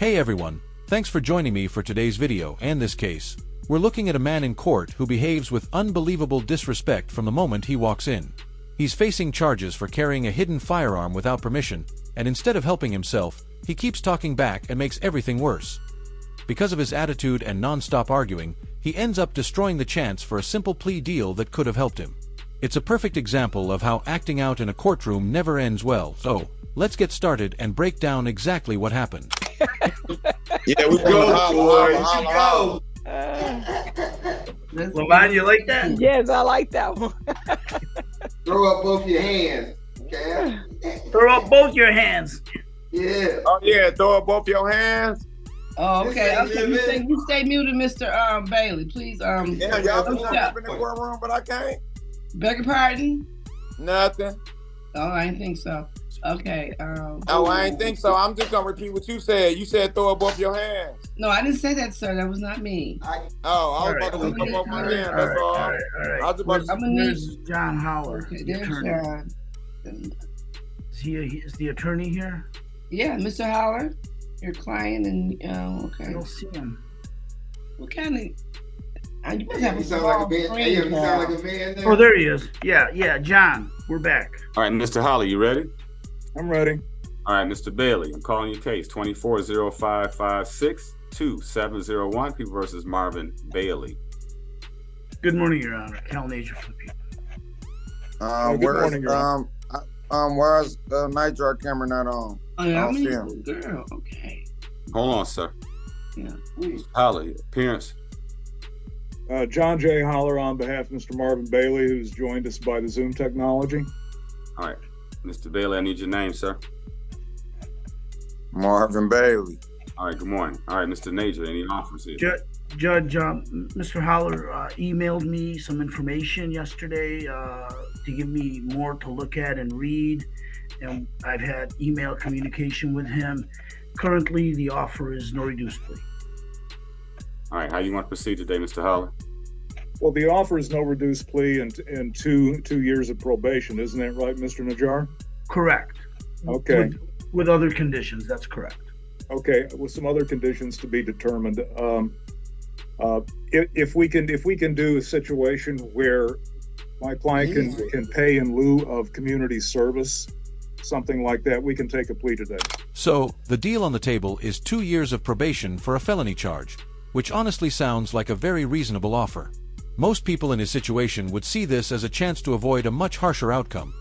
Hey everyone, thanks for joining me for today's video and this case. We're looking at a man in court who behaves with unbelievable disrespect from the moment he walks in. He's facing charges for carrying a hidden firearm without permission, and instead of helping himself, he keeps talking back and makes everything worse. Because of his attitude and non-stop arguing, he ends up destroying the chance for a simple plea deal that could have helped him. It's a perfect example of how acting out in a courtroom never ends well, so let's get started and break down exactly what happened. Yeah, we go, boys. Lamont, you like that? Yes, I like that one. Throw up both your hands. Okay. Throw up both your hands. Yeah. Oh yeah, throw up both your hands. Oh, okay. Okay. You stay muted, Mr. Bailey, please. Yeah, y'all can jump in the courtroom, but I can't. Beg your pardon? Nothing. Oh, I didn't think so. Okay. Oh, I ain't think so. I'm just gonna repeat what you said. You said throw up both your hands. No, I didn't say that, sir. That was not me. I was about to lift up both my hands. That's all. All right. I was about to. There's John Howard, Okay, the there's attorney. John. Is the attorney here? Yeah, Mr. Howard, your client, and I okay. don't see him. What kind of? You must Hey, have you a sound like a small man. screen Hey, you sound now. like a man there. Oh, there he is. Yeah, John, we're back. All right, Mr. Holly, you ready? I'm ready. All right, Mr. Bailey, I'm calling your case 2405562701, People versus Marvin Bailey. Good morning, Your Honor. Cal Nature for the people. Where's the nitro camera not on? Oh, yeah, I I'm don't see a him. girl. Okay. Hold on, sir. Yeah. Mr. Holly, appearance. John J. Holler on behalf of Mr. Marvin Bailey, who's joined us by the Zoom technology. All right, Mr. Bailey, I need your name, sir. Marvin Bailey. All right, good morning. All right, Mr. Nager, any offers here? Judge, Mr. Holler emailed me some information yesterday to give me more to look at and read, and I've had email communication with him. Currently, the offer is no reduced plea. All right, how you want to proceed today, Mr. Holler? Well, the offer is no reduced plea and two years of probation. Isn't that right, Mr. Najjar? Correct. Okay. With other conditions, that's correct. Okay, with some other conditions to be determined. If we can do a situation where my client can pay in lieu of community service, something like that, we can take a plea today. So, the deal on the table is 2 years of probation for a felony charge, which honestly sounds like a very reasonable offer. Most people in his situation would see this as a chance to avoid a much harsher outcome.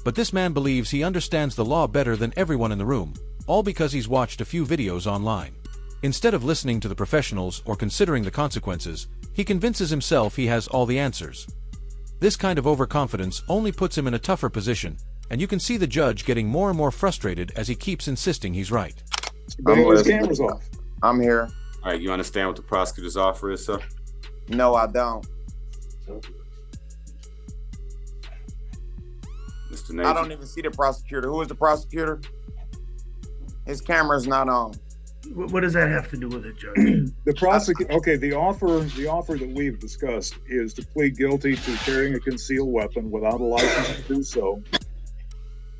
But this man believes he understands the law better than everyone in the room, all because he's watched a few videos online. Instead of listening to the professionals or considering the consequences, he convinces himself he has all the answers. This kind of overconfidence only puts him in a tougher position, and you can see the judge getting more and more frustrated as he keeps insisting he's right. Bailey's camera's off. I'm here. All right, you understand what the prosecutor's offer is, sir? No, I don't. Mr. Nager. I don't even see the prosecutor. Who is the prosecutor? His camera's not on. What does that have to do with it, Judge? The offer that we've discussed is to plead guilty to carrying a concealed weapon without a license to do so,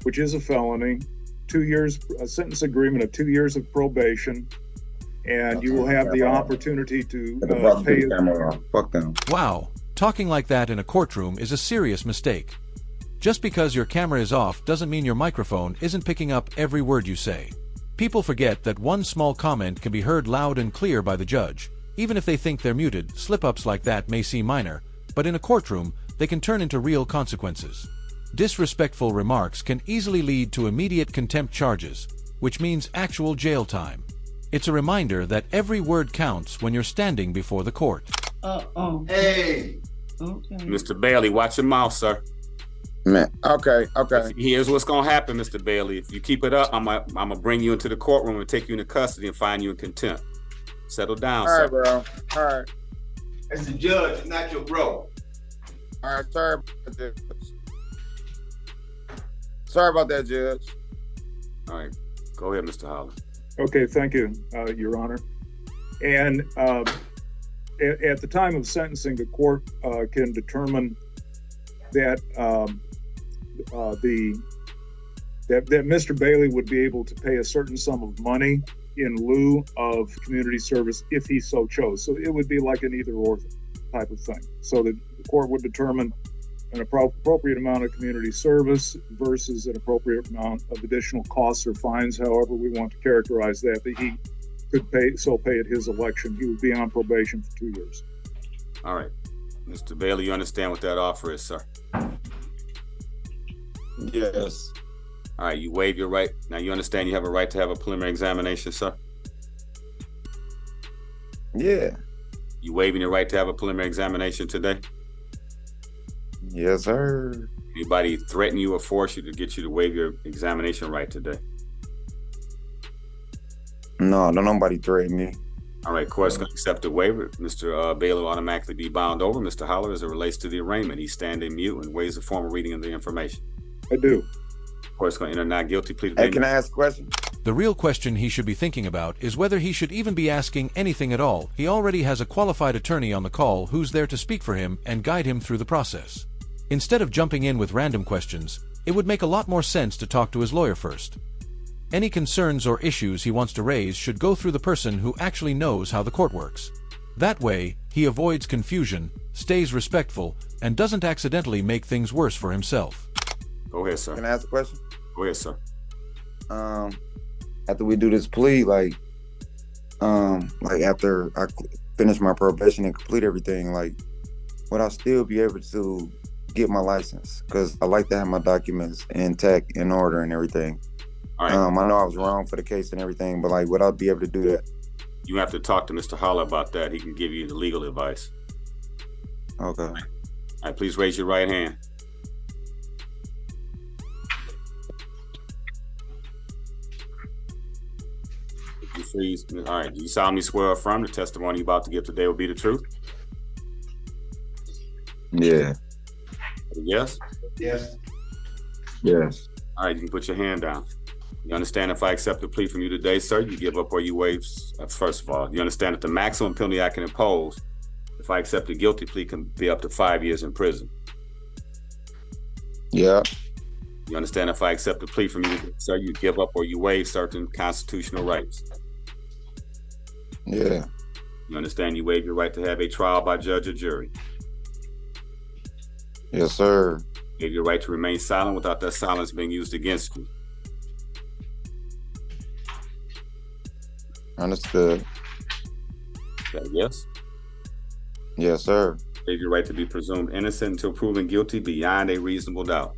which is a felony. 2 years, a sentence agreement of 2 years of probation, and you will have the opportunity to pay. Fuck them. Wow, talking like that in a courtroom is a serious mistake. Just because your camera is off doesn't mean your microphone isn't picking up every word you say. People forget that one small comment can be heard loud and clear by the judge. Even if they think they're muted, slip-ups like that may seem minor, but in a courtroom, they can turn into real consequences. Disrespectful remarks can easily lead to immediate contempt charges, which means actual jail time. It's a reminder that every word counts when you're standing before the court. Hey. Okay. Mr. Bailey, watch your mouth, sir. Man, okay. Here's what's gonna happen, Mr. Bailey. If you keep it up, I'm gonna bring you into the courtroom and take you into custody and find you in contempt. Settle down, All sir. right, bro. All right. That's the judge, not your bro. All right, sorry about that. Sorry about that, Judge. All right, go ahead, Mr. Holland. Okay, thank you, Your Honor. And at the time of sentencing, the court can determine that that Mr. Bailey would be able to pay a certain sum of money in lieu of community service if he so chose. So it would be like an either or type of thing. So that the court would determine an appropriate amount of community service versus an appropriate amount of additional costs or fines, however we want to characterize that he could pay at his election. He would be on probation for 2 years. All right. Mr. Bailey, you understand what that offer is, sir? Yes. All right, you waive your right. Now you understand you have a right to have a preliminary examination, sir? Yeah. You waiving your right to have a preliminary examination today? Yes, sir. Anybody threaten you or force you to get you to waive your examination right today? No, don't nobody threaten me. All right, court's going to accept the waiver. Mr. Bailey will automatically be bound over. Mr. Holler, as it relates to the arraignment, he's standing mute and waives the formal reading of the information. I do. Court's going to enter not guilty plea. Hey, can I ask a question? The real question he should be thinking about is whether he should even be asking anything at all. He already has a qualified attorney on the call who's there to speak for him and guide him through the process. Instead of jumping in with random questions, it would make a lot more sense to talk to his lawyer first. Any concerns or issues he wants to raise should go through the person who actually knows how the court works. That way, he avoids confusion, stays respectful, and doesn't accidentally make things worse for himself. Go ahead, sir. Can I ask a question? Go ahead, sir. After we do this plea, like after I finish my probation and complete everything, like, would I still be able to get my license? Because I like to have my documents intact, in order, and everything. All right. I know I was wrong for the case and everything, but like, would I be able to do that? You have to talk to Mr. Holler about that. He can give you the legal advice. Okay. All right, please raise your right hand. You freeze. All right. Do you solemnly swear or affirm the testimony you're about to give today will be the truth? Yeah. Yes? Yes. Yes. All right, you can put your hand down. You understand if I accept the plea from you today, sir, you give up or you waive? First of all, you understand that the maximum penalty I can impose if I accept a guilty plea can be up to 5 years in prison. Yeah. You understand if I accept the plea from you, sir, you give up or you waive certain constitutional rights. Yeah. You understand you waive your right to have a trial by judge or jury. Yes, sir. You have your right to remain silent without that silence being used against you. Understood. Is that yes? Yes, sir. You have your right to be presumed innocent until proven guilty beyond a reasonable doubt.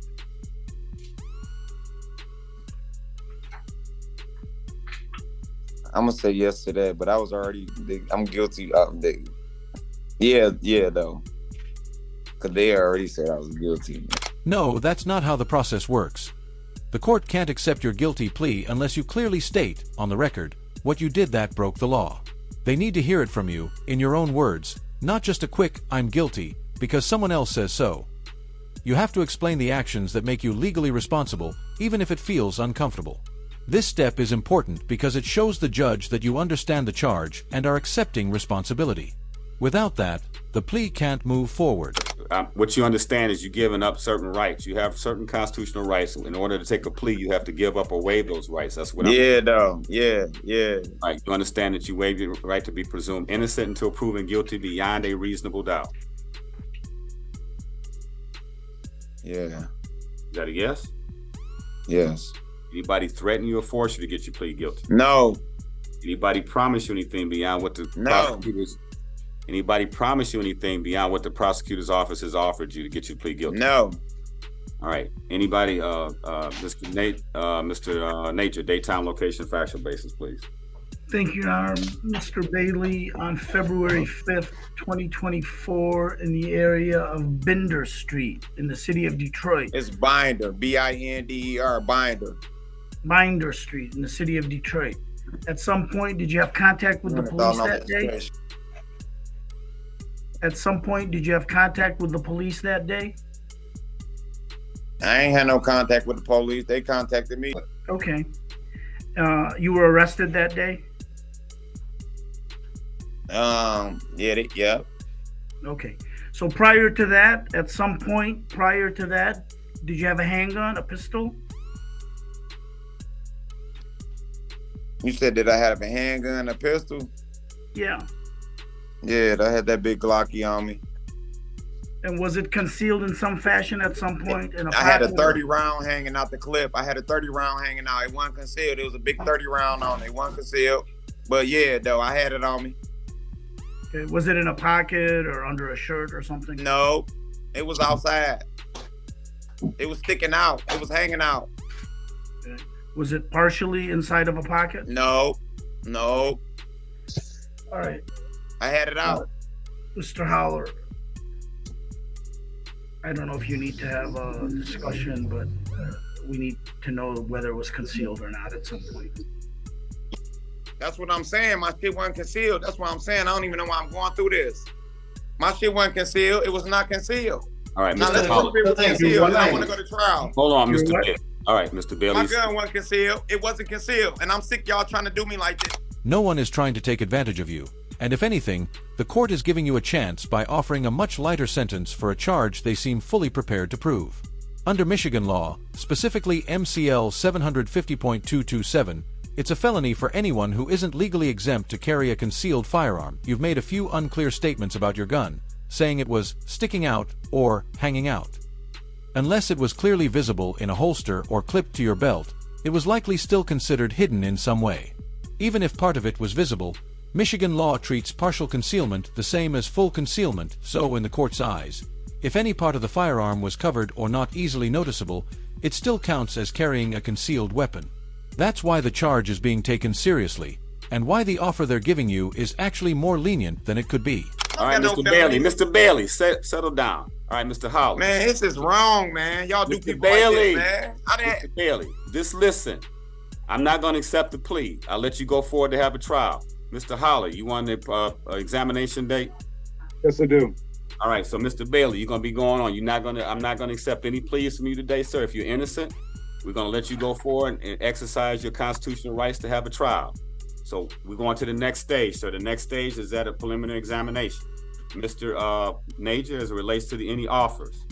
I'm gonna say yes to that, but I was already, I'm guilty. Yeah, though. Because they already said I was guilty. No, that's not how the process works. The court can't accept your guilty plea unless you clearly state, on the record, what you did that broke the law. They need to hear it from you, in your own words, not just a quick, "I'm guilty," because someone else says so. You have to explain the actions that make you legally responsible, even if it feels uncomfortable. This step is important because it shows the judge that you understand the charge and are accepting responsibility. Without that, the plea can't move forward. What you understand is you're giving up certain rights. You have certain constitutional rights. In order to take a plea, you have to give up or waive those rights. That's what though. Yeah. Right. You understand that you waive your right to be presumed innocent until proven guilty beyond a reasonable doubt. Yeah. Is that a yes? Yes. Anybody threaten you or force you to get you plead guilty? No. Anybody promise you anything beyond what the prosecutors? Anybody promise you anything beyond what the prosecutor's office has offered you to get you to plead guilty? No. All right. Anybody, Mr. Nate, your daytime, location, factual basis, please. Thank you, Your Honor. Mr. Bailey, on February 5th, 2024, in the area of Binder Street in the city of Detroit. It's Binder, Binder, Binder. Binder Street in the city of Detroit. At some point, did you have contact with the police that day? At some point, did you have contact with the police that day? I ain't had no contact with the police. They contacted me. Okay. You were arrested that day? Yeah. Okay. So prior to that, at some point prior to that, did you have a handgun, a pistol? You said that I had a handgun, a pistol? Yeah. Yeah, I had that big Glocky on me. And was it concealed in some fashion at some point? I had a 30 round hanging out the clip. I had a 30 round hanging out. It wasn't concealed. It was a big 30 round on it. It wasn't concealed. But yeah, though, I had it on me. Okay. Was it in a pocket or under a shirt or something? No, it was outside. It was sticking out. It was hanging out. Okay. Was it partially inside of a pocket? No. All right. I had it out. Mr. Howler, I don't know if you need to have a discussion, but we need to know whether it was concealed or not at some point. That's what I'm saying. My shit wasn't concealed. That's what I'm saying. I don't even know why I'm going through this. My shit wasn't concealed. It was not concealed. All right, Now Mr. let's Howler. go if it was concealed. I want to go to trial. Hold on, You're Mr. what? Bailey. All right, Mr. Bailey. My gun wasn't concealed. It wasn't concealed. And I'm sick y'all trying to do me like this. No one is trying to take advantage of you, and if anything, the court is giving you a chance by offering a much lighter sentence for a charge they seem fully prepared to prove. Under Michigan law, specifically MCL 750.227, it's a felony for anyone who isn't legally exempt to carry a concealed firearm. You've made a few unclear statements about your gun, saying it was sticking out or hanging out. Unless it was clearly visible in a holster or clipped to your belt, it was likely still considered hidden in some way. Even if part of it was visible, Michigan law treats partial concealment the same as full concealment, so in the court's eyes, if any part of the firearm was covered or not easily noticeable, it still counts as carrying a concealed weapon. That's why the charge is being taken seriously, and why the offer they're giving you is actually more lenient than it could be. All right, Mr. Bailey. Mr. Bailey, settle down. All right, Mr. Howler. Man, this is wrong, man. Y'all do Mr. people Bailey. like this, man. Mr. Bailey, just listen. I'm not going to accept the plea. I'll let you go forward to have a trial. Mr. Howler, you want an examination date? Yes, I do. All right, so Mr. Bailey, you're going to be going on. I'm not going to accept any pleas from you today, sir. If you're innocent, we're going to let you go forward and exercise your constitutional rights to have a trial. So we're going to the next stage. So the next stage is at a preliminary examination. Mr. Najer, as it relates to any offers.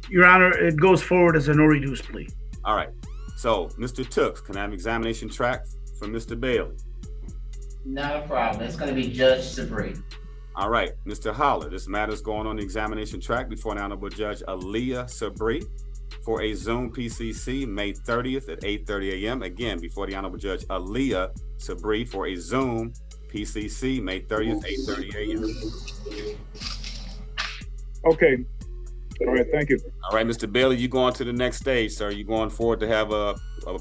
Your Honor, it goes forward as a no reduce plea. All right. So, Mr. Tooks, can I have an examination track from Mr. Bailey? Not a problem. It's going to be Judge Sabri. All right, Mr. Howler, this matter is going on the examination track before an Honorable Judge Aaliyah Sabri for a Zoom PCC May 30th at 8:30 a.m. Again, before the Honorable Judge Aaliyah Sabri for a Zoom PCC May 30th, 8:30 a.m. Okay. All right, thank you. All right, Mr. Bailey, you going to the next stage, sir. You going forward to have a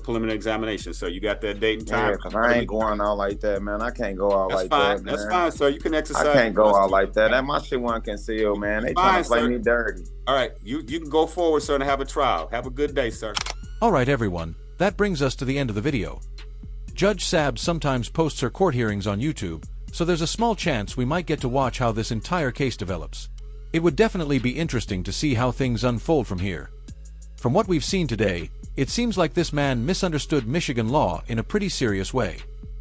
preliminary examination, so you got that date and time? Yeah, because I ain't going out like that, man. I can't go out like that, man. That's fine, sir. You can exercise. I can't go out like that. My shit wasn't concealed, man. They trying to play me dirty. All right, you can go forward, sir, and have a trial. Have a good day, sir. All right, everyone, that brings us to the end of the video. Judge Sab sometimes posts her court hearings on YouTube, so there's a small chance we might get to watch how this entire case develops. It would definitely be interesting to see how things unfold from here. From what we've seen today, it seems like this man misunderstood Michigan law in a pretty serious way.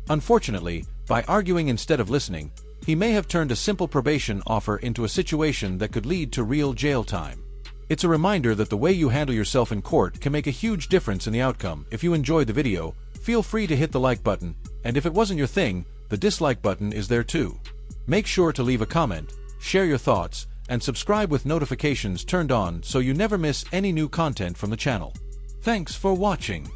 Unfortunately, by arguing instead of listening, he may have turned a simple probation offer into a situation that could lead to real jail time. It's a reminder that the way you handle yourself in court can make a huge difference in the outcome. If you enjoyed the video, feel free to hit the like button, and if it wasn't your thing, the dislike button is there too. Make sure to leave a comment, share your thoughts, and subscribe with notifications turned on so you never miss any new content from the channel. Thanks for watching.